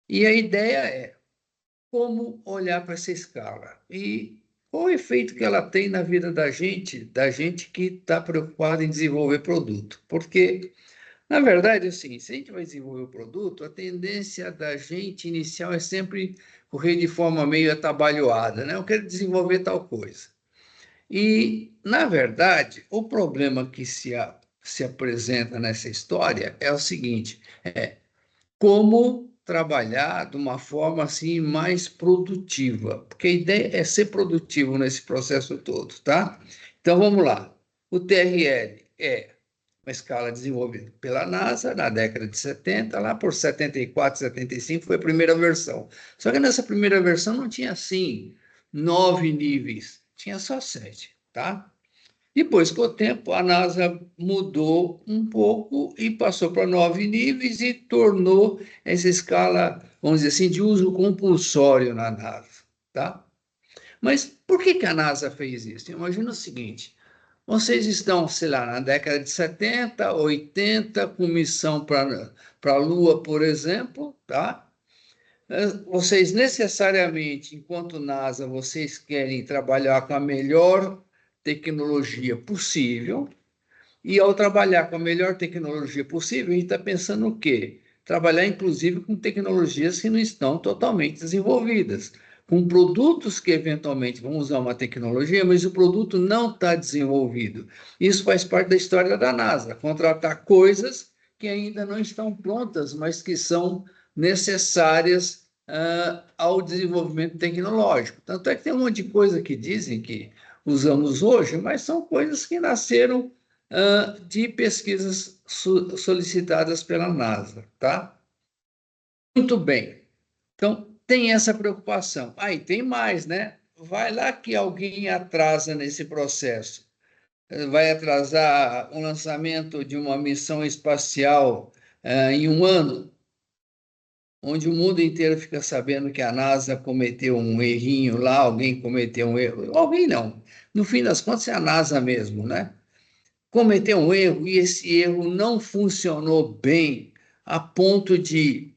E a ideia é como olhar para essa escala e qual o efeito que ela tem na vida da gente que está preocupado em desenvolver produto. Porque, na verdade, assim, se a gente vai desenvolver o produto, a tendência da gente inicial é sempre correr de forma meio atabalhoada, né? Eu quero desenvolver tal coisa. E, na verdade, o problema que se apresenta nessa história é o seguinte: como trabalhar de uma forma assim mais produtiva, porque a ideia é ser produtivo nesse processo todo, tá? Então vamos lá. O TRL é uma escala desenvolvida pela NASA na década de 70, lá por 74, 75 foi a primeira versão. Só que nessa primeira versão não tinha assim 9 níveis, tinha só 7, tá? Depois, com o tempo, a NASA mudou um pouco e passou para 9 níveis e tornou essa escala, vamos dizer assim, de uso compulsório na NASA, tá? Mas por que que a NASA fez isso? Imagina o seguinte: vocês estão, sei lá, na década de 70, 80, com missão para a Lua, por exemplo, tá? Vocês necessariamente, enquanto NASA, vocês querem trabalhar com a melhor tecnologia possível, e ao trabalhar com a melhor tecnologia possível, a gente está pensando o quê? Trabalhar, inclusive, com tecnologias que não estão totalmente desenvolvidas, com produtos que eventualmente vão usar uma tecnologia, mas o produto não está desenvolvido. Isso faz parte da história da NASA, contratar coisas que ainda não estão prontas, mas que são necessárias ao desenvolvimento tecnológico. Tanto é que tem um monte de coisa que dizem que usamos hoje, mas são coisas que nasceram de pesquisas solicitadas pela NASA, tá? Muito bem. Então, tem essa preocupação. Aí tem mais, né? Vai lá que alguém atrasa nesse processo. Vai atrasar o lançamento de uma missão espacial em um ano, onde o mundo inteiro fica sabendo que a NASA cometeu um errinho lá, alguém cometeu um erro. Alguém não. No fim das contas, é a NASA mesmo, né? Cometeu um erro e esse erro não funcionou bem a ponto de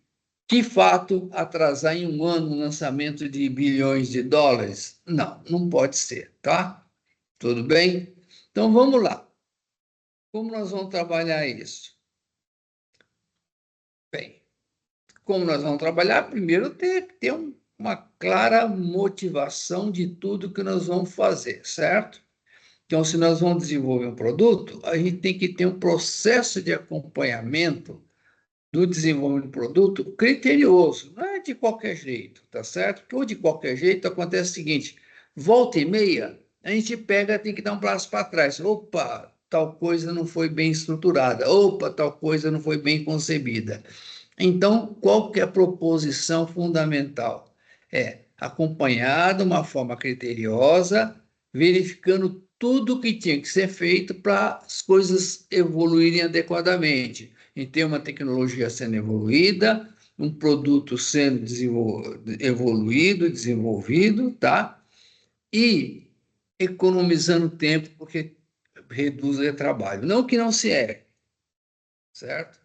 fato, atrasar em um ano o lançamento de bilhões de dólares? Não, não pode ser, tá? Tudo bem? Então vamos lá. Como nós vamos trabalhar isso? Bem, como nós vamos trabalhar? Primeiro, ter que ter uma clara motivação de tudo que nós vamos fazer, certo? Então, se nós vamos desenvolver um produto, a gente tem que ter um processo de acompanhamento do desenvolvimento do produto criterioso, não é de qualquer jeito, tá certo? Porque ou de qualquer jeito acontece o seguinte: volta e meia, a gente pega, tem que dar um passo para trás. Opa, tal coisa não foi bem estruturada. Opa, tal coisa não foi bem concebida. Então, qual que é a proposição fundamental? É acompanhar de uma forma criteriosa, verificando tudo o que tinha que ser feito para as coisas evoluírem adequadamente. E ter uma tecnologia sendo evoluída, um produto sendo evoluído, desenvolvido, tá? E economizando tempo, porque reduz o trabalho. Não que não se erre, certo?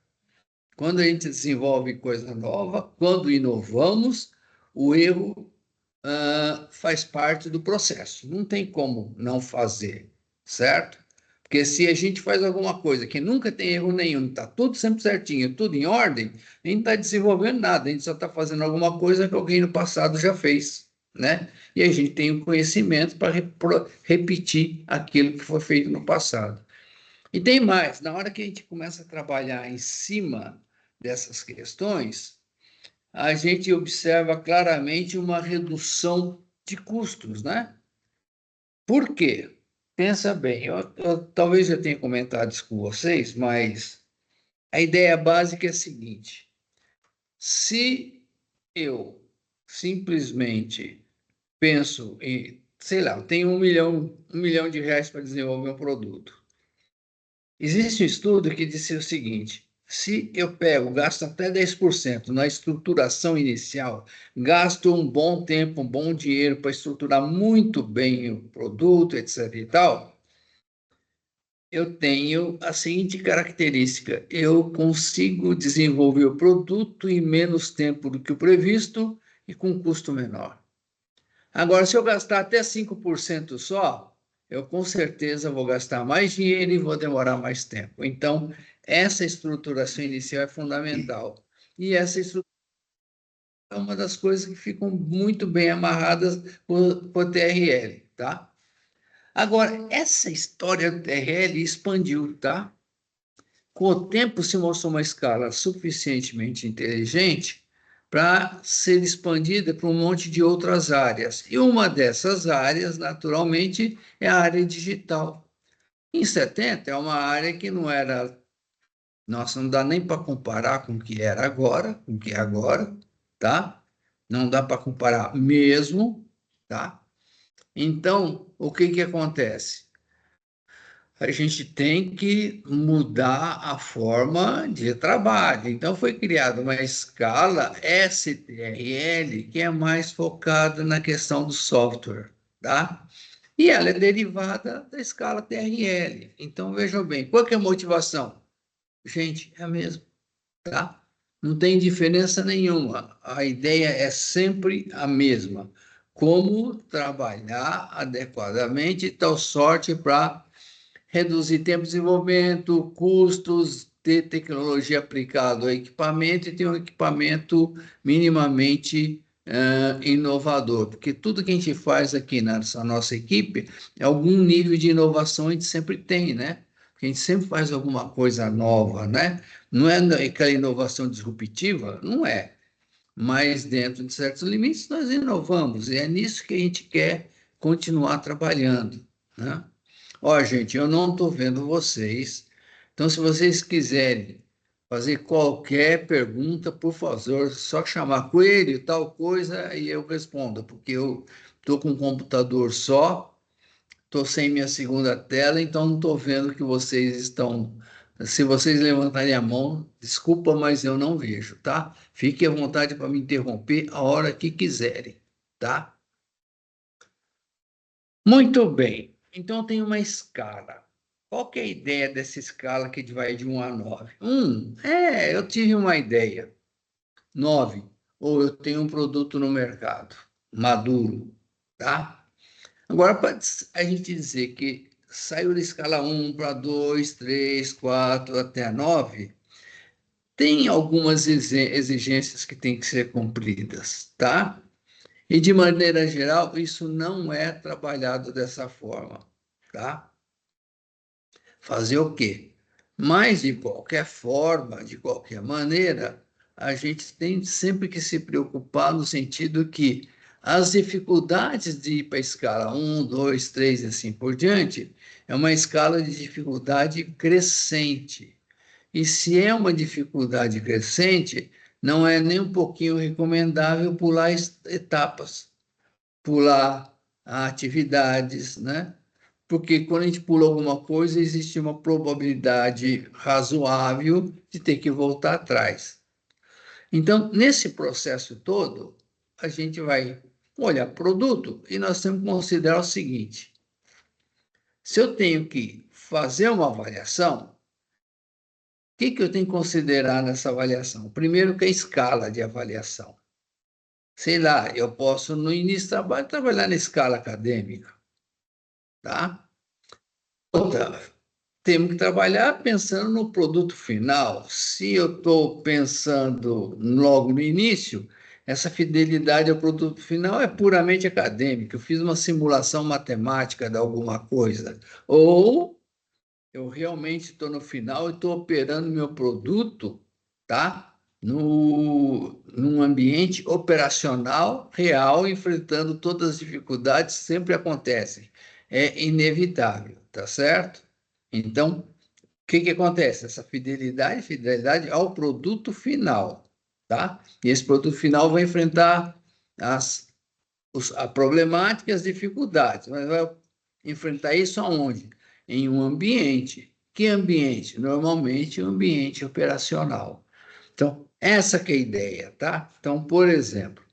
Quando a gente desenvolve coisa nova, quando inovamos, o erro faz parte do processo. Não tem como não fazer, certo? Porque se a gente faz alguma coisa que nunca tem erro nenhum, está tudo sempre certinho, tudo em ordem, a gente está desenvolvendo nada, a gente só está fazendo alguma coisa que alguém no passado já fez, né? E a gente tem o conhecimento para repetir aquilo que foi feito no passado. E tem mais, na hora que a gente começa a trabalhar em cima dessas questões, a gente observa claramente uma redução de custos, né? Por quê? Pensa bem, eu talvez já tenha comentado isso com vocês, mas a ideia básica é a seguinte: se eu simplesmente penso em, sei lá, eu tenho um milhão de reais para desenvolver um produto. Existe um estudo que disse o seguinte: se eu pego, gasto até 10% na estruturação inicial, gasto um bom tempo, um bom dinheiro para estruturar muito bem o produto, etc. e tal, eu tenho a seguinte característica: eu consigo desenvolver o produto em menos tempo do que o previsto e com custo menor. Agora, se eu gastar até 5% só, eu com certeza vou gastar mais dinheiro e vou demorar mais tempo. Então, essa estruturação inicial é fundamental. E essa estruturação é uma das coisas que ficam muito bem amarradas por TRL, tá? Agora, essa história do TRL expandiu, tá? Com o tempo se mostrou uma escala suficientemente inteligente para ser expandida para um monte de outras áreas. E uma dessas áreas, naturalmente, é a área digital. Em 70, é uma área que não era, nossa, não dá nem para comparar com o que era agora, com o que é agora, tá? Não dá para comparar mesmo, tá? Então, o que que acontece? A gente tem que mudar a forma de trabalho. Então, foi criada uma escala STRL, que é mais focada na questão do software, tá? E ela é derivada da escala TRL. Então, vejam bem, qual que é a motivação? Gente, é a mesma, tá? Não tem diferença nenhuma. A ideia é sempre a mesma. Como trabalhar adequadamente, tal sorte para reduzir tempo de desenvolvimento, custos, ter tecnologia aplicada ao equipamento e ter um equipamento minimamente inovador, porque tudo que a gente faz aqui nessa nossa equipe é algum nível de inovação a gente sempre tem, né? Porque a gente sempre faz alguma coisa nova, né? Não é aquela inovação disruptiva, não é, mas dentro de certos limites nós inovamos e é nisso que a gente quer continuar trabalhando, né? Ó, gente, eu não estou vendo vocês. Então, se vocês quiserem fazer qualquer pergunta, por favor, só chamar Coelho, tal coisa, e eu respondo, porque eu estou com um computador só, estou sem minha segunda tela, então não estou vendo que vocês estão. Se vocês levantarem a mão, desculpa, mas eu não vejo, tá? Fiquem à vontade para me interromper a hora que quiserem, tá? Muito bem. Então tem uma escala. Qual que é a ideia dessa escala que vai de 1 a 9? Eu tive uma ideia. 9. Ou eu tenho um produto no mercado, maduro, tá? Agora, para a gente dizer que saiu da escala 1 para 2, 3, 4 até a 9, tem algumas exigências que têm que ser cumpridas, tá? E, de maneira geral, isso não é trabalhado dessa forma, tá? Fazer o quê? Mas, de qualquer forma, de qualquer maneira, a gente tem sempre que se preocupar no sentido que as dificuldades de ir para a escala 1, 2, 3 e assim por diante, é uma escala de dificuldade crescente. E se é uma dificuldade crescente, não é nem um pouquinho recomendável pular etapas, pular atividades, né? Porque quando a gente pula alguma coisa, existe uma probabilidade razoável de ter que voltar atrás. Então, nesse processo todo, a gente vai olhar produto e nós temos que considerar o seguinte: se eu tenho que fazer uma avaliação, o que que eu tenho que considerar nessa avaliação? Primeiro, que é a escala de avaliação. Sei lá, eu posso, no início do trabalho, trabalhar na escala acadêmica, tá? Outra, temos que trabalhar pensando no produto final. Se eu estou pensando logo no início, essa fidelidade ao produto final é puramente acadêmica. Eu fiz uma simulação matemática de alguma coisa. Ou eu realmente estou no final e estou operando meu produto, tá? Num ambiente operacional real, enfrentando todas as dificuldades, sempre acontecem. É inevitável, tá certo? Então, o que que acontece? Essa fidelidade ao produto final, tá? E esse produto final vai enfrentar a problemática e as dificuldades, mas vai enfrentar isso aonde? Em um ambiente. Que ambiente? Normalmente, um ambiente operacional. Então, essa que é a ideia, tá? Então, por exemplo,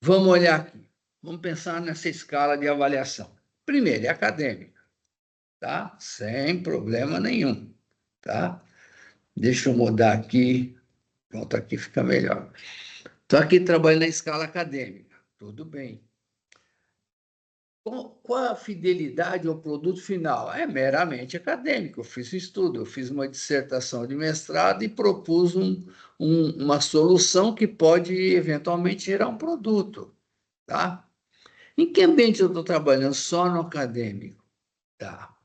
vamos olhar aqui. Vamos pensar nessa escala de avaliação. Primeiro, é acadêmica. tá? Sem problema nenhum, tá? Deixa eu mudar aqui. Pronto, aqui fica melhor. Estou aqui trabalhando na escala acadêmica. Tudo bem. Qual a fidelidade ao produto final? É meramente acadêmico. Eu fiz estudo, eu fiz uma dissertação de mestrado e propus uma solução que pode eventualmente gerar um produto, tá? Em que ambiente eu estou trabalhando? Só no acadêmico, tá?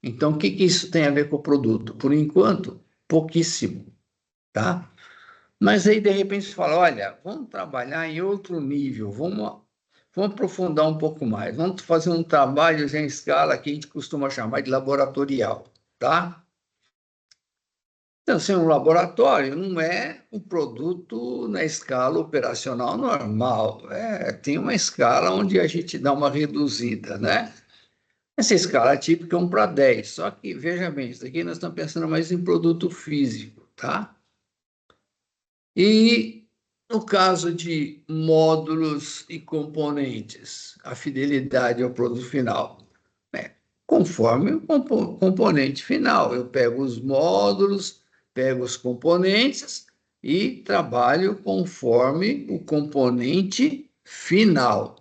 Então, o que isso tem a ver com o produto? Por enquanto, pouquíssimo, tá? Mas aí, de repente, você fala, olha, vamos trabalhar em outro nível, vamos aprofundar um pouco mais, vamos fazer um trabalho já em escala que a gente costuma chamar de laboratorial, tá? Então, assim, um laboratório não é um produto na escala operacional normal, tem uma escala onde a gente dá uma reduzida, né? Essa escala típica é 1:10, só que, veja bem, isso aqui nós estamos pensando mais em produto físico, tá? E no caso de módulos e componentes, a fidelidade ao produto final, né? Conforme o componente final. Eu pego os módulos, pego os componentes e trabalho conforme o componente final.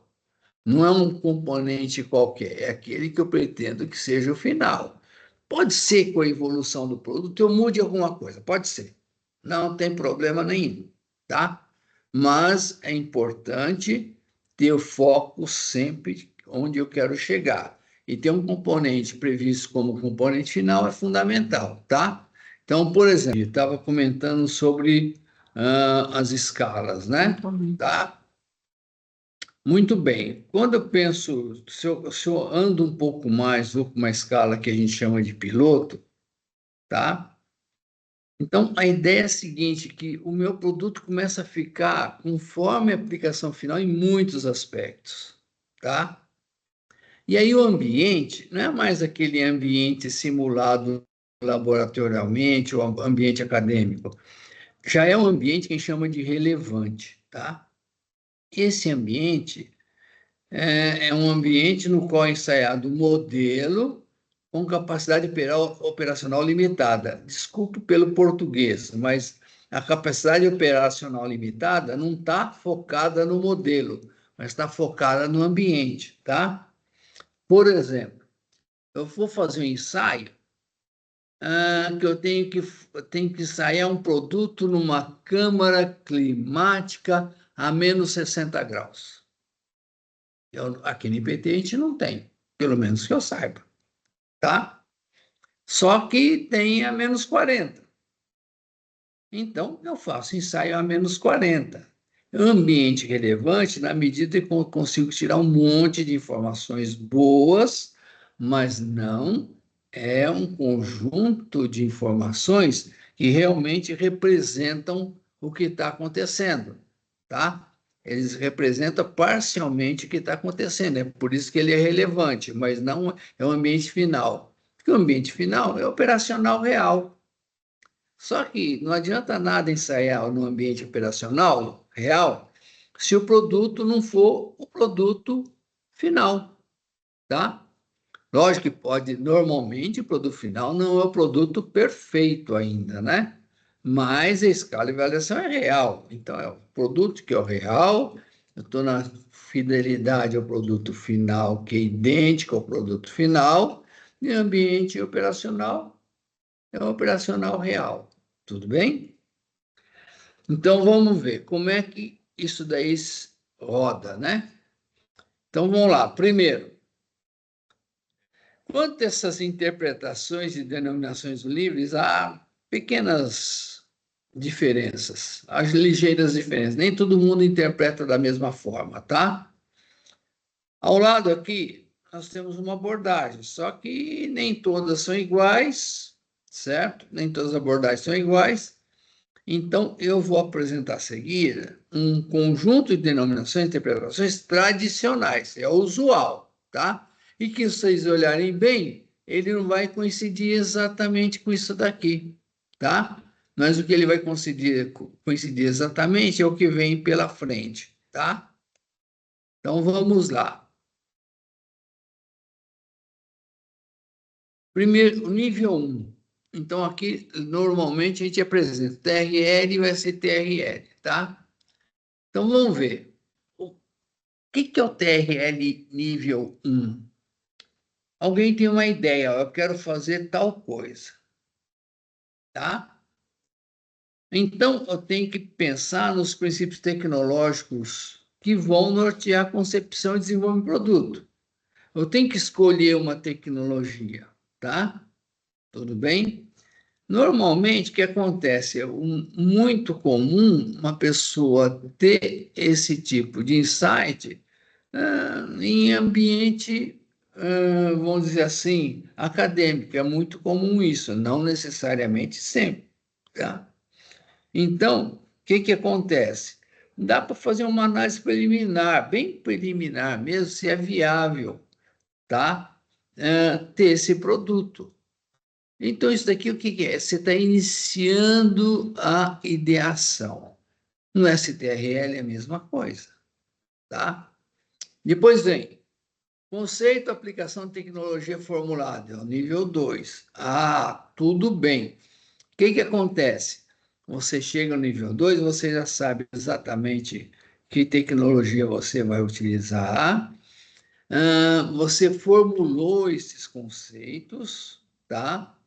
Não é um componente qualquer, é aquele que eu pretendo que seja o final. Pode ser que com a evolução do produto eu mude alguma coisa, pode ser. Não tem problema nenhum, tá? Mas é importante ter o foco sempre onde eu quero chegar. E ter um componente previsto como componente final é fundamental, tá? Então, por exemplo, eu estava comentando sobre as escalas, né? Tá? Muito bem. Quando eu penso, se eu ando um pouco mais, vou para uma escala que a gente chama de piloto, tá? Então, a ideia é a seguinte, que o meu produto começa a ficar conforme a aplicação final em muitos aspectos, tá? E aí o ambiente não é mais aquele ambiente simulado laboratorialmente ou ambiente acadêmico. Já é um ambiente que a gente chama de relevante, tá? Esse ambiente é um ambiente no qual é ensaiado um modelo com capacidade operacional limitada. Desculpe pelo português, mas a capacidade operacional limitada não está focada no modelo, mas está focada no ambiente, tá? Por exemplo, eu vou fazer um ensaio que eu tenho que ensaiar um produto numa câmara climática a menos 60 graus. Aqui no IPT a gente não tem, pelo menos que eu saiba, tá? Só que tem a menos 40. Então, eu faço ensaio a menos 40. Ambiente relevante na medida que eu consigo tirar um monte de informações boas, mas não é um conjunto de informações que realmente representam o que está acontecendo, tá? Eles representam parcialmente o que está acontecendo, é por isso que ele é relevante, mas não é o ambiente final. Porque o ambiente final é operacional real. Só que não adianta nada ensaiar no ambiente operacional real se o produto não for o produto final, tá? Lógico que pode, normalmente, o produto final não é o produto perfeito ainda, né? Mas a escala de avaliação é real. Então, é o produto que é o real, eu estou na fidelidade ao produto final, que é idêntico ao produto final, e o ambiente operacional é o operacional real. Tudo bem? Então, vamos ver como é que isso daí roda, né? Então, vamos lá. Primeiro, quanto a essas interpretações e denominações livres, há pequenas diferenças, há ligeiras diferenças. Nem todo mundo interpreta da mesma forma, tá? Ao lado aqui, nós temos uma abordagem, só que nem todas são iguais, certo? Nem todas as abordagens são iguais. Então, eu vou apresentar a seguir um conjunto de denominações e interpretações tradicionais, é o usual, tá? E que se vocês olharem bem, ele não vai coincidir exatamente com isso daqui, tá? Mas o que ele vai coincidir exatamente é o que vem pela frente, tá? Então, vamos lá. Primeiro, o nível 1. Então, aqui, normalmente, a gente apresenta TRL e o STRL, tá? Então, vamos ver. O que é o TRL nível 1? Alguém tem uma ideia, eu quero fazer tal coisa, tá? Então, eu tenho que pensar nos princípios tecnológicos que vão nortear a concepção e desenvolvimento do produto. Eu tenho que escolher uma tecnologia, tá? Tudo bem? Normalmente, o que acontece? É muito comum uma pessoa ter esse tipo de insight em ambiente, vamos dizer assim, acadêmico. É muito comum isso, não necessariamente sempre, tá? Então, o que que acontece? Dá para fazer uma análise preliminar, bem preliminar mesmo, se é viável, tá? Ter esse produto. Então, isso daqui o que que é? Você está iniciando a ideação. No STRL é a mesma coisa, tá? Depois vem conceito, aplicação de tecnologia formulada, é o nível 2. Ah, tudo bem. O que que acontece? Você chega no nível 2, você já sabe exatamente que tecnologia você vai utilizar. Você formulou esses conceitos, tá?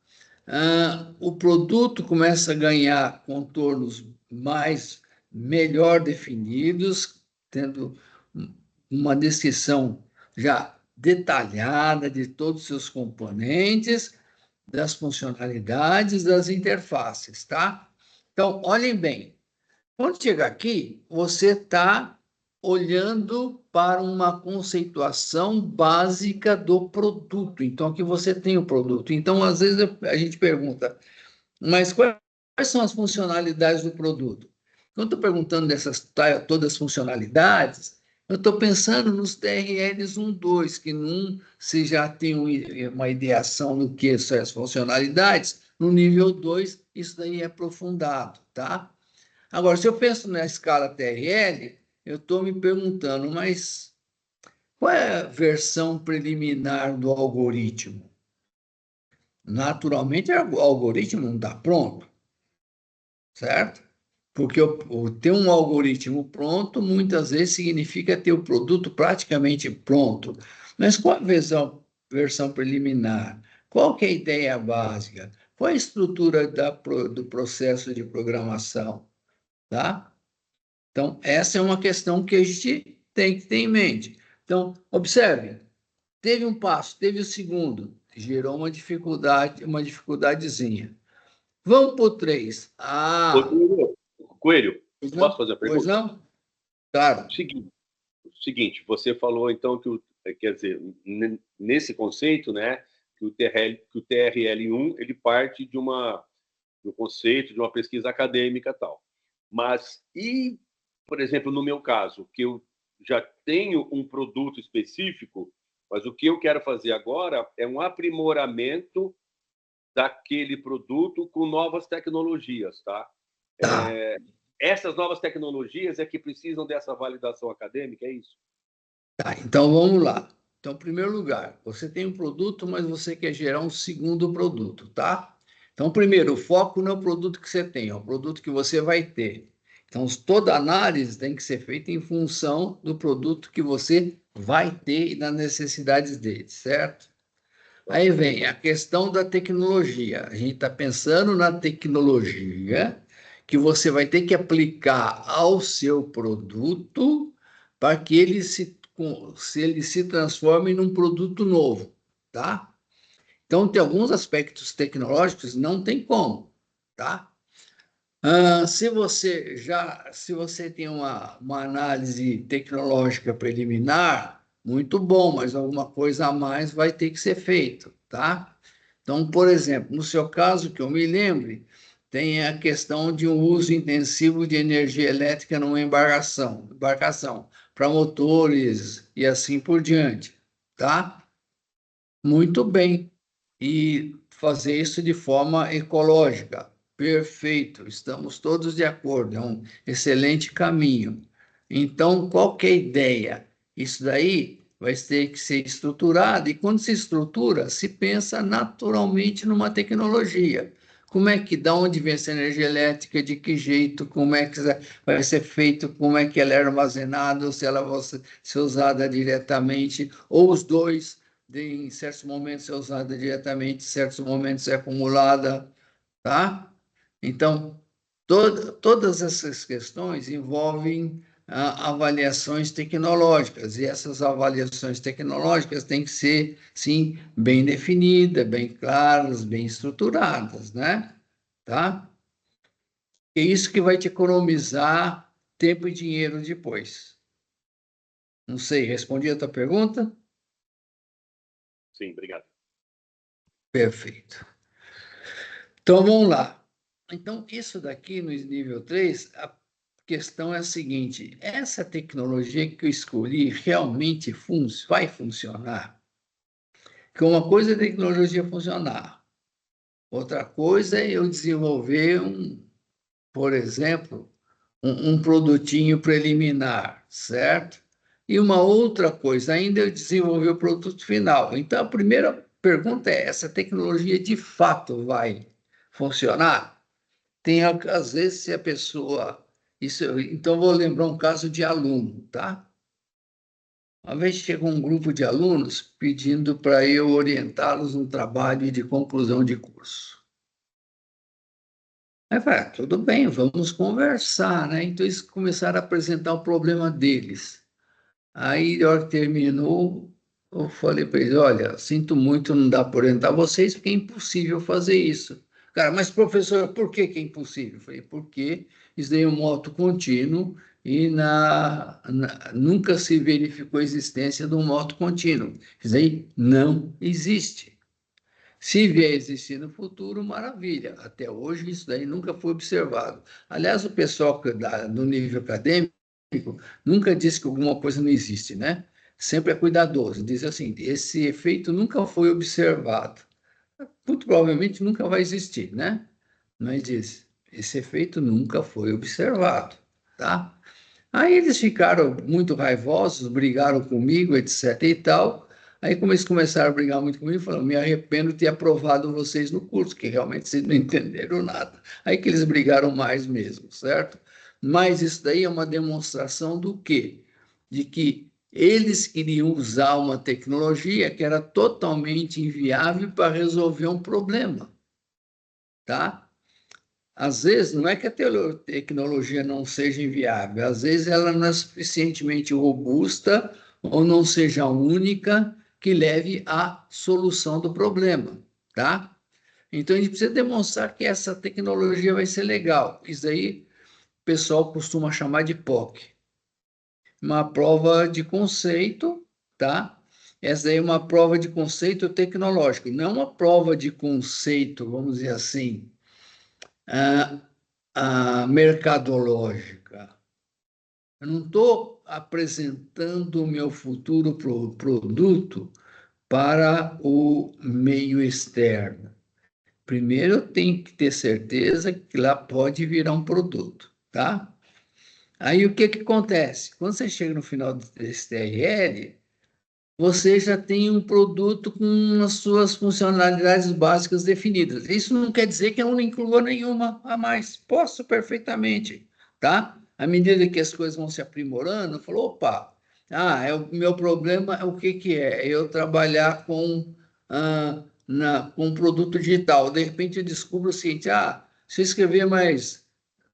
O produto começa a ganhar contornos melhor definidos, tendo uma descrição já detalhada de todos os seus componentes, das funcionalidades, das interfaces, tá? Então, olhem bem, quando chega aqui, você está olhando para uma conceituação básica do produto. Então, aqui você tem o produto. Então, às vezes a gente pergunta, mas quais são as funcionalidades do produto? Quando estou perguntando dessas todas as funcionalidades, eu estou pensando nos TRLs 1, 2, que num se já tem uma ideação do que são as funcionalidades, no nível 2, isso daí é aprofundado, tá? Agora, se eu penso na escala TRL, eu estou me perguntando, mas qual é a versão preliminar do algoritmo? Naturalmente, o algoritmo não está pronto, certo? Porque ter um algoritmo pronto muitas vezes significa ter o produto praticamente pronto. Mas qual a versão preliminar? Qual que é a ideia básica? Qual a estrutura do processo de programação? Tá? Então, essa é uma questão que a gente tem que ter em mente. Então, observe, teve um passo, teve o segundo, gerou uma dificuldadezinha. Vamos para o 3. Ah, Coelho, pois posso não? fazer a Pois pergunta? não? Claro. Seguinte, você falou então quer dizer, nesse conceito, né, que o TRL1 ele parte de um conceito, de uma pesquisa acadêmica tal. Mas por exemplo, no meu caso, que eu já tenho um produto específico, mas o que eu quero fazer agora é um aprimoramento daquele produto com novas tecnologias, tá? Tá. Essas novas tecnologias é que precisam dessa validação acadêmica, é isso? Tá, então vamos lá. Então, em primeiro lugar, você tem um produto, mas você quer gerar um segundo produto, tá? Então, primeiro, o foco não é o produto que você tem, é o produto que você vai ter. Então, toda análise tem que ser feita em função do produto que você vai ter e das necessidades dele, certo? Aí vem a questão da tecnologia. A gente está pensando na tecnologia que você vai ter que aplicar ao seu produto para que ele se transforme num produto novo, tá? Então, tem alguns aspectos tecnológicos, não tem como, tá? Se você tem uma análise tecnológica preliminar, muito bom, mas alguma coisa a mais vai ter que ser feito, tá? Então, por exemplo, no seu caso, que eu me lembre, tem a questão de um uso intensivo de energia elétrica numa embarcação para motores e assim por diante, tá? Muito bem. E fazer isso de forma ecológica. Perfeito, estamos todos de acordo, é um excelente caminho. Então, qual que é a ideia? Isso daí vai ter que ser estruturada, e quando se estrutura, se pensa naturalmente numa tecnologia. Como é que, da onde vem essa energia elétrica, de que jeito, como é que vai ser feito, como é que ela é armazenada, se ela vai ser usada diretamente, ou os dois, em certos momentos é usada diretamente, em certos momentos é acumulada, tá? Então, todas essas questões envolvem avaliações tecnológicas, e essas avaliações tecnológicas têm que ser, sim, bem definidas, bem claras, bem estruturadas, né? Tá? É isso que vai te economizar tempo e dinheiro depois. Não sei, respondi a tua pergunta? Sim, obrigado. Perfeito. Então, vamos lá. Então, isso daqui no nível 3, a questão é a seguinte: essa tecnologia que eu escolhi realmente vai funcionar? Porque uma coisa é a tecnologia funcionar, outra coisa é eu desenvolver por exemplo, um produtinho preliminar, certo? E uma outra coisa ainda é eu desenvolver o produto final. Então, a primeira pergunta é: essa tecnologia de fato vai funcionar? Tem, às vezes, se a pessoa. Então, vou lembrar um caso de aluno, tá? Uma vez chegou um grupo de alunos pedindo para eu orientá-los no trabalho de conclusão de curso. Aí eu falei: tudo bem, vamos conversar, né? Então, eles começaram a apresentar o problema deles. Aí, na hora que terminou, eu falei para eles: olha, sinto muito, não dá para orientar vocês, porque é impossível fazer isso. Cara, mas professor, por que que é impossível? Eu falei: porque isso daí é um moto contínuo e nunca se verificou a existência de um moto contínuo. Isso aí não existe. Se vier a existir no futuro, maravilha. Até hoje, isso daí nunca foi observado. Aliás, o pessoal do nível acadêmico nunca diz que alguma coisa não existe, né? Sempre é cuidadoso. Diz assim: esse efeito nunca foi observado. Muito provavelmente nunca vai existir, né? Mas diz: esse efeito nunca foi observado, tá? Aí eles ficaram muito raivosos, brigaram comigo, etc. e tal. Aí, como eles começaram a brigar muito comigo, falaram: me arrependo de ter aprovado vocês no curso, que realmente vocês não entenderam nada. Aí que eles brigaram mais mesmo, certo? Mas isso daí é uma demonstração do quê? De que eles queriam usar uma tecnologia que era totalmente inviável para resolver um problema, tá? Às vezes, não é que a tecnologia não seja inviável, às vezes ela não é suficientemente robusta ou não seja única que leve à solução do problema, tá? Então, a gente precisa demonstrar que essa tecnologia vai ser legal. Isso aí o pessoal costuma chamar de POC, uma prova de conceito, tá? Essa aí é uma prova de conceito tecnológico, não uma prova de conceito, vamos dizer assim, a mercadológica. Eu não estou apresentando o meu futuro produto para o meio externo. Primeiro, eu tenho que ter certeza que lá pode virar um produto, tá? Aí, o que que acontece? Quando você chega no final desse TRL, você já tem um produto com as suas funcionalidades básicas definidas. Isso não quer dizer que eu não inclua nenhuma a mais. Posso perfeitamente, tá? À medida que as coisas vão se aprimorando, eu falo: opa, o meu problema é o que que é? Eu trabalhar com produto digital. De repente eu descubro o seguinte: se eu escrever mais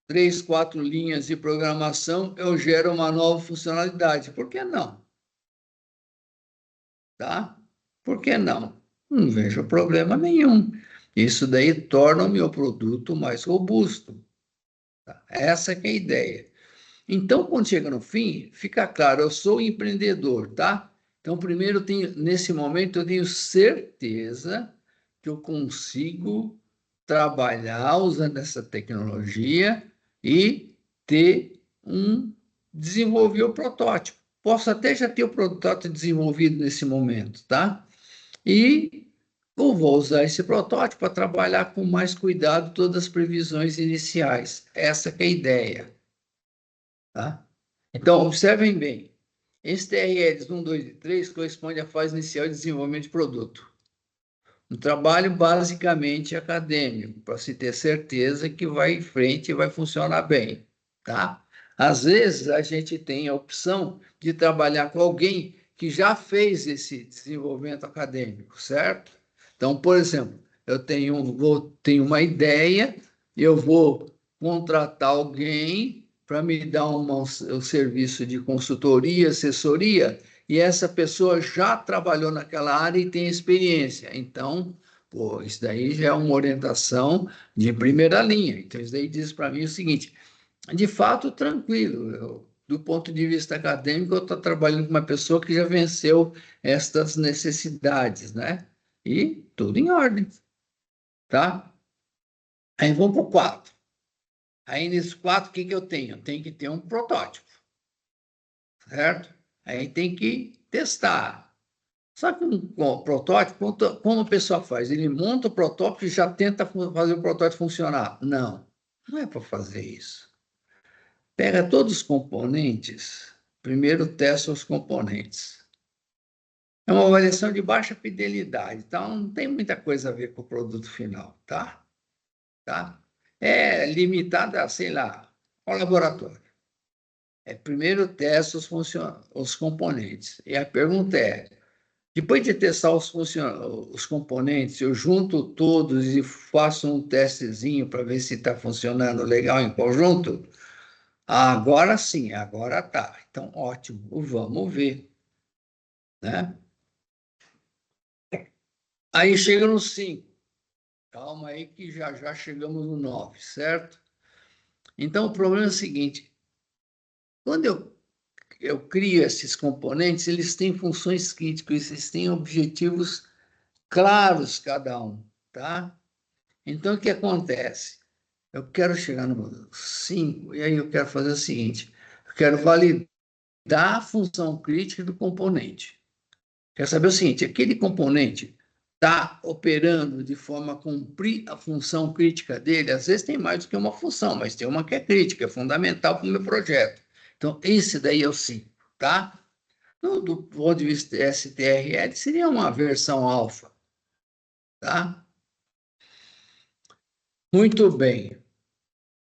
3, 4 linhas de programação, eu gero uma nova funcionalidade. Por que não? Tá? Por que não? Não vejo problema nenhum. Isso daí torna o meu produto mais robusto. Tá? Essa que é a ideia. Então, quando chega no fim, fica claro: eu sou empreendedor, tá? Então, primeiro, nesse momento, eu tenho certeza que eu consigo trabalhar usando essa tecnologia e desenvolver o protótipo. Posso até já ter o protótipo desenvolvido nesse momento, tá? E eu vou usar esse protótipo para trabalhar com mais cuidado todas as previsões iniciais. Essa que é a ideia, tá? Então, observem bem. Esse TRLs 1, 2 e 3 corresponde à fase inicial de desenvolvimento de produto. Um trabalho basicamente acadêmico, para se ter certeza que vai em frente e vai funcionar bem, tá? Às vezes, a gente tem a opção de trabalhar com alguém que já fez esse desenvolvimento acadêmico, certo? Então, por exemplo, eu tenho uma ideia, eu vou contratar alguém para me dar um serviço de consultoria, assessoria, e essa pessoa já trabalhou naquela área e tem experiência. Então, pô, isso daí já é uma orientação de primeira linha. Então, isso daí diz para mim o seguinte: de fato, tranquilo. Do ponto de vista acadêmico, eu estou trabalhando com uma pessoa que já venceu estas necessidades, né? E tudo em ordem, tá? Aí vamos para o 4. Aí, nesse 4, o que eu tenho? Eu tenho que ter um protótipo, certo? Aí tem que testar. Só que um protótipo, como o pessoal faz? Ele monta o protótipo e já tenta fazer o protótipo funcionar. Não, não é para fazer isso. Pega todos os componentes, primeiro testa os componentes. É uma avaliação de baixa fidelidade, então não tem muita coisa a ver com o produto final, tá? Tá? É limitada, sei lá, ao laboratório. Primeiro testa os componentes. E a pergunta é: depois de testar os componentes, eu junto todos e faço um testezinho para ver se está funcionando legal em conjunto? Agora sim, agora tá. Então, ótimo, vamos ver, né? Aí chega no 5. Calma aí que já já chegamos no 9, certo? Então, o problema é o seguinte: quando eu crio esses componentes, eles têm funções críticas, eles têm objetivos claros cada um, tá? Então, o que acontece? Eu quero chegar no 5, e aí eu quero fazer o seguinte: eu quero validar a função crítica do componente. Quero saber o seguinte: aquele componente está operando de forma a cumprir a função crítica dele? Às vezes tem mais do que uma função, mas tem uma que é crítica, é fundamental para o meu projeto. Então, esse daí é o 5, tá? Do ponto de vista STRL, seria uma versão alfa, tá? Muito bem.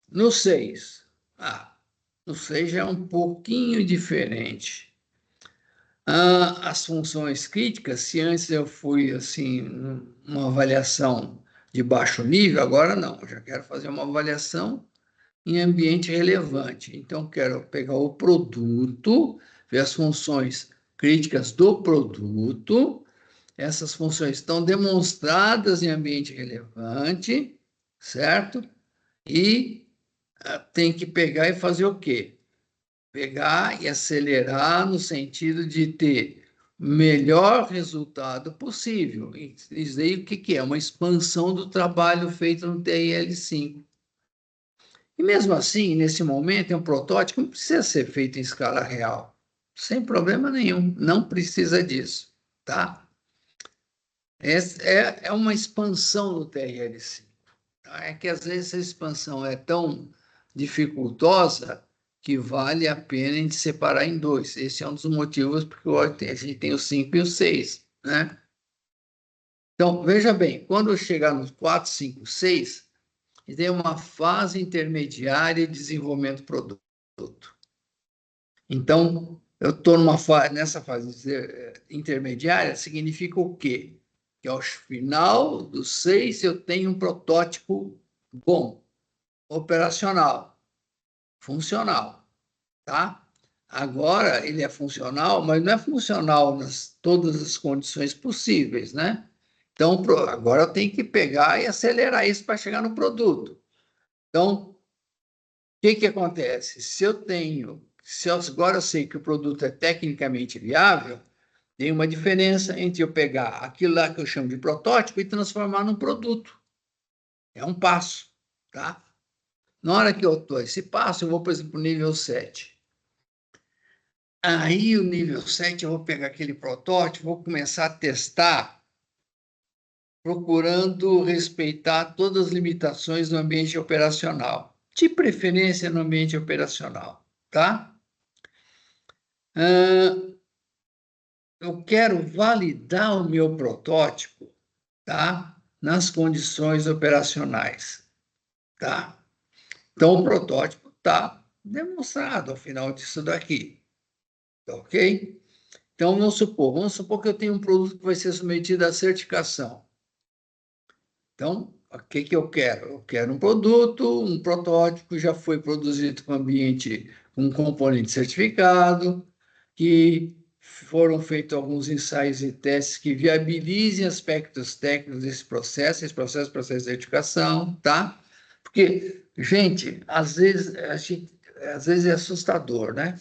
No 6, no 6 já é um pouquinho diferente. As funções críticas, se antes eu fui assim, uma avaliação de baixo nível, agora não, eu já quero fazer uma avaliação em ambiente relevante. Então, quero pegar o produto, ver as funções críticas do produto, essas funções estão demonstradas em ambiente relevante, certo? E tem que pegar e fazer o quê? Pegar e acelerar no sentido de ter melhor resultado possível. Isso aí o que é? Uma expansão do trabalho feito no TRL5. E mesmo assim, nesse momento, é um protótipo, não precisa ser feito em escala real. Sem problema nenhum, não precisa disso, tá? É uma expansão do TRL5. É que às vezes essa expansão é tão dificultosa que vale a pena a gente separar em dois. Esse é um dos motivos porque a gente tem o 5 e o 6, né? Então, veja bem, quando eu chegar nos 4, 5, 6, tem uma fase intermediária de desenvolvimento do produto. Então, eu estou nessa fase intermediária, significa o quê? Que ao final do 6 eu tenho um protótipo bom, operacional, funcional, tá? Agora ele é funcional, mas não é funcional nas todas as condições possíveis, né? Então, agora eu tenho que pegar e acelerar isso para chegar no produto. Então, o que acontece? Agora eu sei que o produto é tecnicamente viável, tem uma diferença entre eu pegar aquilo lá que eu chamo de protótipo e transformar num produto. É um passo, tá? Na hora que eu dou esse passo, eu vou, por exemplo, para o nível 7. Aí, o nível 7, eu vou pegar aquele protótipo, vou começar a testar, procurando respeitar todas as limitações do ambiente operacional. De preferência no ambiente operacional, tá? Eu quero validar o meu protótipo, tá? Nas condições operacionais, tá? Então, o protótipo está demonstrado ao final disso daqui, tá ok? Então, vamos supor que eu tenho um produto que vai ser submetido à certificação. Então, o que que eu quero? Eu quero um produto, um protótipo que já foi produzido com ambiente, com componente certificado, que foram feitos alguns ensaios e testes que viabilizem aspectos técnicos desse processo, processo de certificação, tá? Porque, gente, às vezes é assustador, né?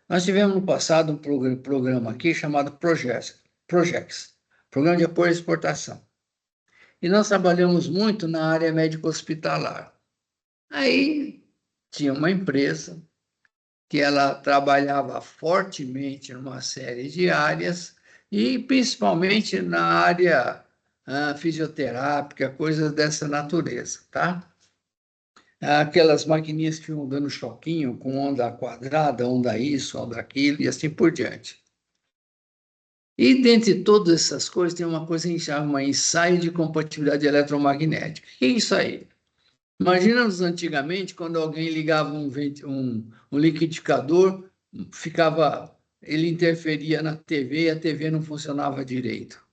Nós tivemos no passado um programa aqui chamado Projects, Programa de Apoio à Exportação. E nós trabalhamos muito na área médico-hospitalar. Aí tinha uma empresa que ela trabalhava fortemente numa série de áreas e principalmente na área fisioterápica, coisas dessa natureza, tá? Aquelas maquininhas que ficam dando choquinho com onda quadrada, onda isso, onda aquilo e assim por diante. E dentre todas essas coisas, tem uma coisa que a gente chama ensaio de compatibilidade eletromagnética. O que é isso aí? Imagina antigamente, quando alguém ligava um liquidificador, ele interferia na TV e a TV não funcionava direito.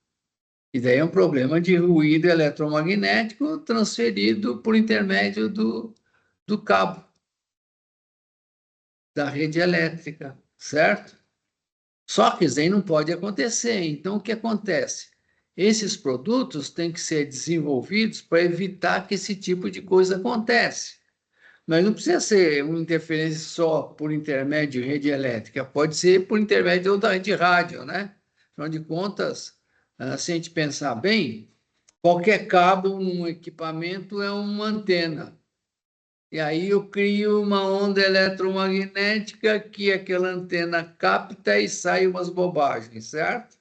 E daí é um problema de ruído eletromagnético transferido por intermédio do cabo da rede elétrica, certo? Só que isso aí não pode acontecer. Então, o que acontece? Esses produtos têm que ser desenvolvidos para evitar que esse tipo de coisa aconteça. Mas não precisa ser uma interferência só por intermédio de rede elétrica, pode ser por intermédio da rede rádio, né? Afinal de contas, se a gente pensar bem, qualquer cabo num equipamento é uma antena. E aí eu crio uma onda eletromagnética que aquela antena capta e sai umas bobagens, certo?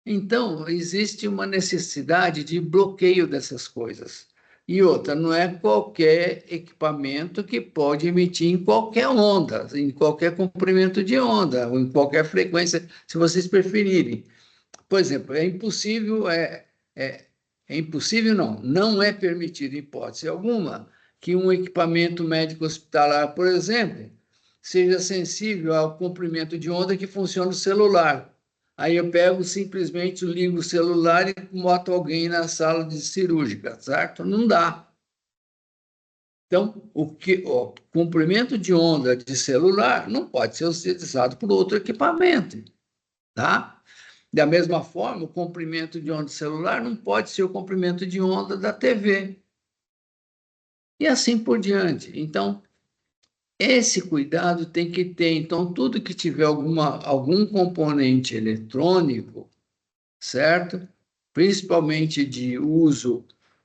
Então, existe uma necessidade de bloqueio dessas coisas. E outra, não é qualquer equipamento que pode emitir em qualquer onda, em qualquer comprimento de onda, ou em qualquer frequência, se vocês preferirem. Por exemplo, é, é impossível, não é permitido, em hipótese alguma, que um equipamento médico hospitalar, por exemplo, seja sensível ao comprimento de onda que funciona no celular. Aí eu pego simplesmente, ligo o celular e boto alguém na sala de cirúrgica, certo? Não dá. Então, o comprimento de onda de celular não pode ser utilizado por outro equipamento, tá? Da mesma forma, o comprimento de onda celular não pode ser o comprimento de onda da TV. E assim por diante. Então, esse cuidado tem que ter. Então, tudo que tiver algum componente eletrônico, certo? Principalmente de uso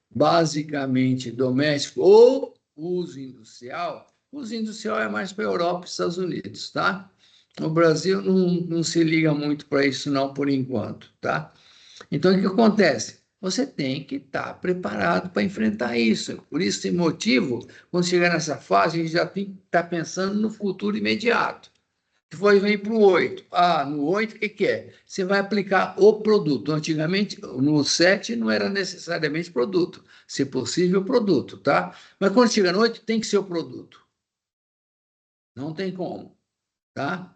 basicamente doméstico ou uso industrial é mais para a Europa e Estados Unidos, tá? O Brasil não se liga muito para isso, não, por enquanto, tá? Então, o que acontece? Você tem que estar preparado para enfrentar isso. Por esse motivo, quando chegar nessa fase, a gente já tem que estar pensando no futuro imediato. Depois vem para o 8. No 8, o que é? Você vai aplicar o produto. Antigamente, no 7, não era necessariamente produto. Se possível, produto, tá? Mas quando chega no 8, tem que ser o produto. Não tem como, tá?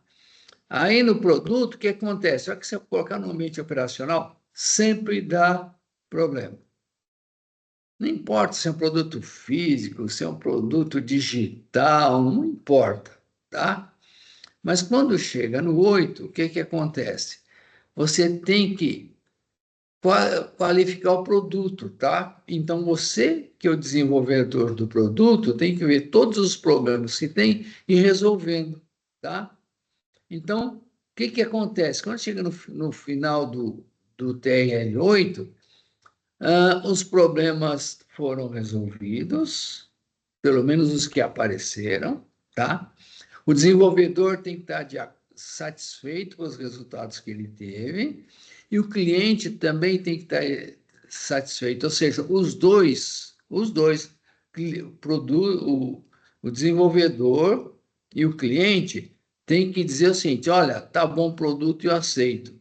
Aí no produto, o que acontece? Só que você colocar no ambiente operacional, sempre dá problema. Não importa se é um produto físico, se é um produto digital, não importa, tá? Mas quando chega no 8, o que que acontece? Você tem que qualificar o produto, tá? Então, você, que é o desenvolvedor do produto, tem que ver todos os problemas que tem e resolvendo, tá? Então, o que que acontece? Quando chega no final do TRL8, os problemas foram resolvidos, pelo menos os que apareceram, tá? O desenvolvedor tem que estar satisfeito com os resultados que ele teve e o cliente também tem que estar satisfeito, ou seja, o desenvolvedor e o cliente tem que dizer o seguinte: olha, tá bom o produto, eu aceito.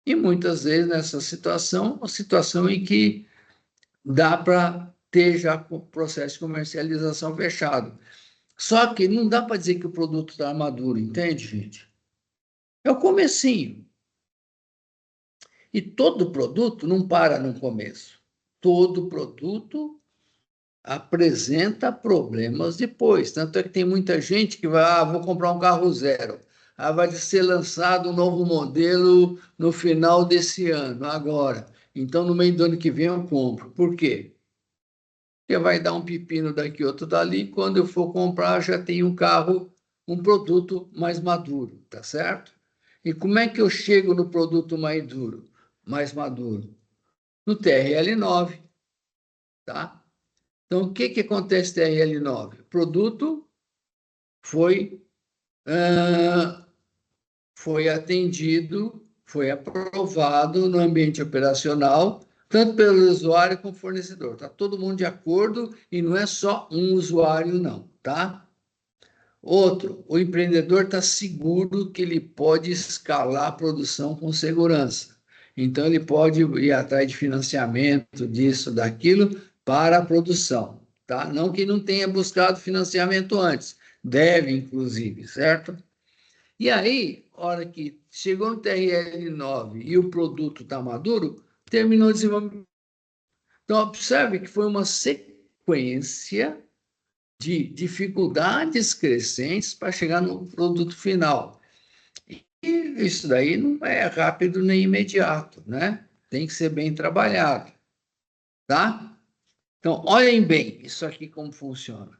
E muitas vezes nessa situação, uma situação em que dá para ter já o processo de comercialização fechado. Só que não dá para dizer que o produto está maduro, entende, gente? É o comecinho. E todo produto não para no começo. Todo produto apresenta problemas depois. Tanto é que tem muita gente que vai, vou comprar um carro zero. Vai ser lançado um novo modelo no final desse ano, agora. Então, no meio do ano que vem eu compro. Por quê? Porque vai dar um pepino daqui, outro dali. Quando eu for comprar, já tem um carro, um produto mais maduro, tá certo? E como é que eu chego no produto mais maduro? No TRL9, tá? Então, o que acontece no TRL9? O produto foi, foi atendido, foi aprovado no ambiente operacional, tanto pelo usuário como fornecedor. Está todo mundo de acordo e não é só um usuário, não, tá? Outro, o empreendedor está seguro que ele pode escalar a produção com segurança. Então, ele pode ir atrás de financiamento, disso, daquilo, para a produção. Tá? Não que não tenha buscado financiamento antes, deve, inclusive, certo? E aí, hora que chegou no TRL9 e o produto está maduro, terminou o desenvolvimento. Então, observe que foi uma sequência de dificuldades crescentes para chegar no produto final. E isso daí não é rápido nem imediato, né? Tem que ser bem trabalhado, tá? Então, olhem bem isso aqui como funciona.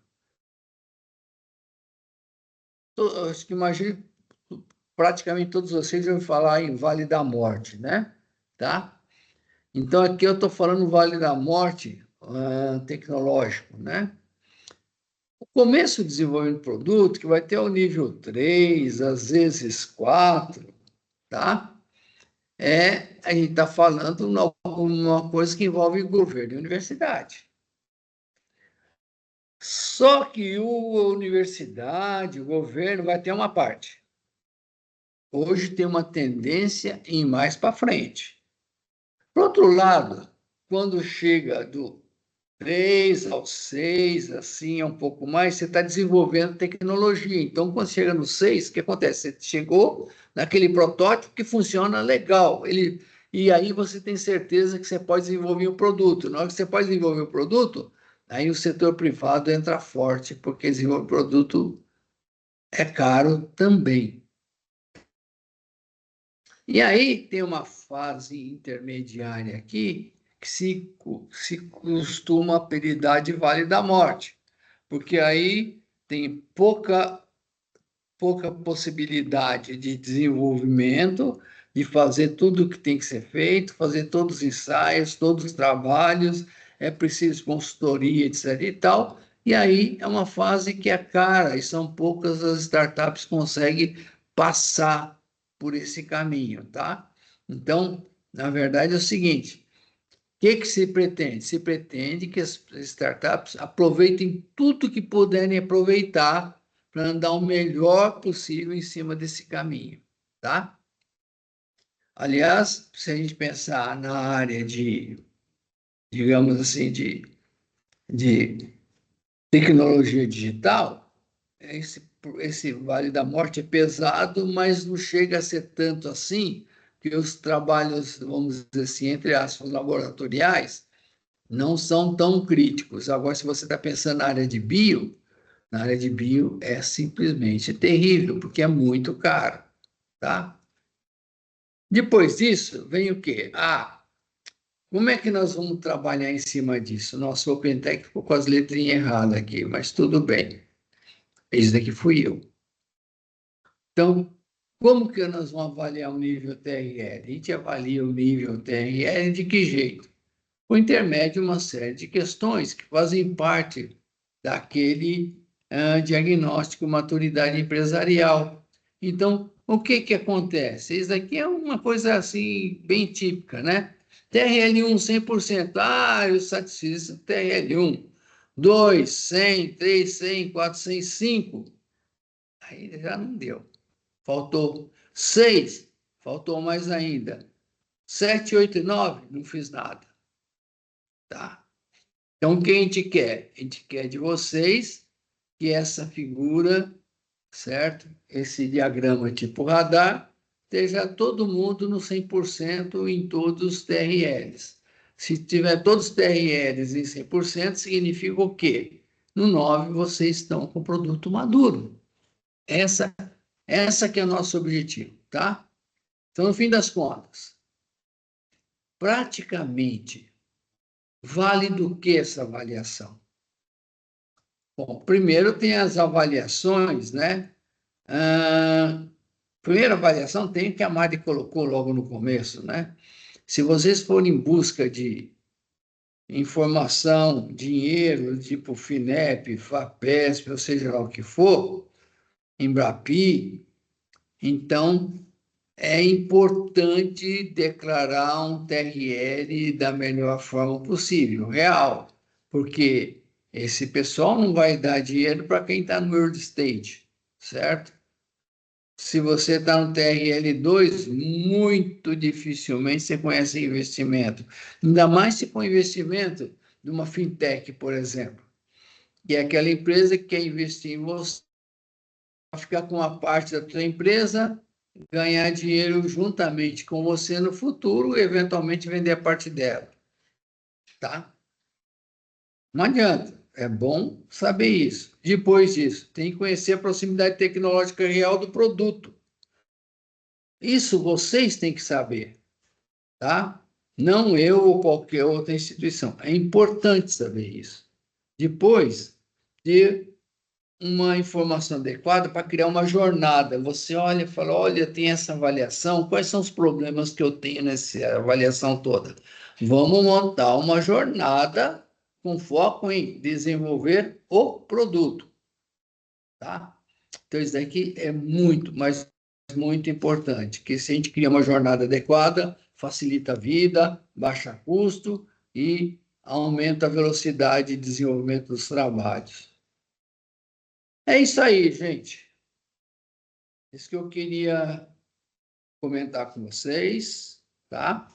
Acho que imagino praticamente todos vocês já ouviram falar em Vale da Morte, né? Tá? Então, aqui eu estou falando Vale da Morte tecnológico, né? O começo do desenvolvimento do produto, que vai ter o nível 3, às vezes 4, tá? A gente está falando uma coisa que envolve governo e universidade. Só que a universidade, o governo, vai ter uma parte. Hoje tem uma tendência em ir mais para frente. Por outro lado, quando chega do 3 ao 6, assim, é um pouco mais, você está desenvolvendo tecnologia. Então, quando chega no 6, o que acontece? Você chegou naquele protótipo que funciona legal. E aí você tem certeza que você pode desenvolver o produto. Na hora que você pode desenvolver o produto, aí o setor privado entra forte, porque desenvolver o produto é caro também. E aí tem uma fase intermediária aqui que se costuma apelidar de Vale da Morte, porque aí tem pouca possibilidade de desenvolvimento, de fazer tudo o que tem que ser feito, fazer todos os ensaios, todos os trabalhos, é preciso consultoria, etc. e tal. E aí é uma fase que é cara, e são poucas as startups que conseguem passar por esse caminho, tá? Então, na verdade, é o seguinte: o que se pretende? Se pretende que as startups aproveitem tudo que puderem aproveitar para andar o melhor possível em cima desse caminho, tá? Aliás, se a gente pensar na área de, digamos assim, de tecnologia digital, esse Vale da Morte é pesado, mas não chega a ser tanto assim, que os trabalhos, vamos dizer assim, entre aspas, laboratoriais, não são tão críticos. Agora, se você está pensando na área de bio é simplesmente terrível, porque é muito caro, tá? Depois disso, vem o quê? Como é que nós vamos trabalhar em cima disso? Nosso OpenTech ficou com as letrinhas erradas aqui, mas tudo bem. Esse daqui fui eu. Então, como que nós vamos avaliar o nível TRL? A gente avalia o nível TRL de que jeito? Por intermédio de uma série de questões que fazem parte daquele diagnóstico maturidade empresarial. Então, o que acontece? Isso aqui é uma coisa assim bem típica, né? TRL1 100%. Eu satisfiz TRL1. 2, 100, 3, 100, 4, 100, 5. Aí já não deu. Faltou 6, faltou mais ainda. 7, 8 e 9, não fiz nada. Tá? Então, o que a gente quer? A gente quer de vocês que essa figura, certo? Esse diagrama tipo radar, esteja todo mundo no 100% em todos os TRLs. Se tiver todos os TRLs em 100%, significa o quê? No 9, vocês estão com o produto maduro. Essa que é o nosso objetivo, tá? Então, no fim das contas, praticamente, vale do que essa avaliação? Bom, primeiro tem as avaliações, né? Primeira avaliação tem o que a Mari colocou logo no começo, né? Se vocês forem em busca de informação, dinheiro, tipo FINEP, FAPESP, ou seja lá o que for, Embrapi, então é importante declarar um TRL da melhor forma possível, real, porque esse pessoal não vai dar dinheiro para quem está no early stage, certo? Se você está no TRL2, muito dificilmente você conhece investimento. Ainda mais se for investimento de uma fintech, por exemplo, que é aquela empresa que quer investir em você, ficar com uma parte da sua empresa, ganhar dinheiro juntamente com você no futuro, e eventualmente vender a parte dela. Tá? Não adianta. É bom saber isso. Depois disso, tem que conhecer a proximidade tecnológica real do produto. Isso vocês têm que saber, tá? Não eu ou qualquer outra instituição. É importante saber isso. Depois, ter uma informação adequada para criar uma jornada. Você olha e fala, olha, tem essa avaliação, quais são os problemas que eu tenho nessa avaliação toda? Vamos montar uma jornada com foco em desenvolver o produto, tá? Então, isso daqui é muito, mas muito importante, que se a gente cria uma jornada adequada, facilita a vida, baixa custo e aumenta a velocidade de desenvolvimento dos trabalhos. É isso aí, gente. Isso que eu queria comentar com vocês, tá?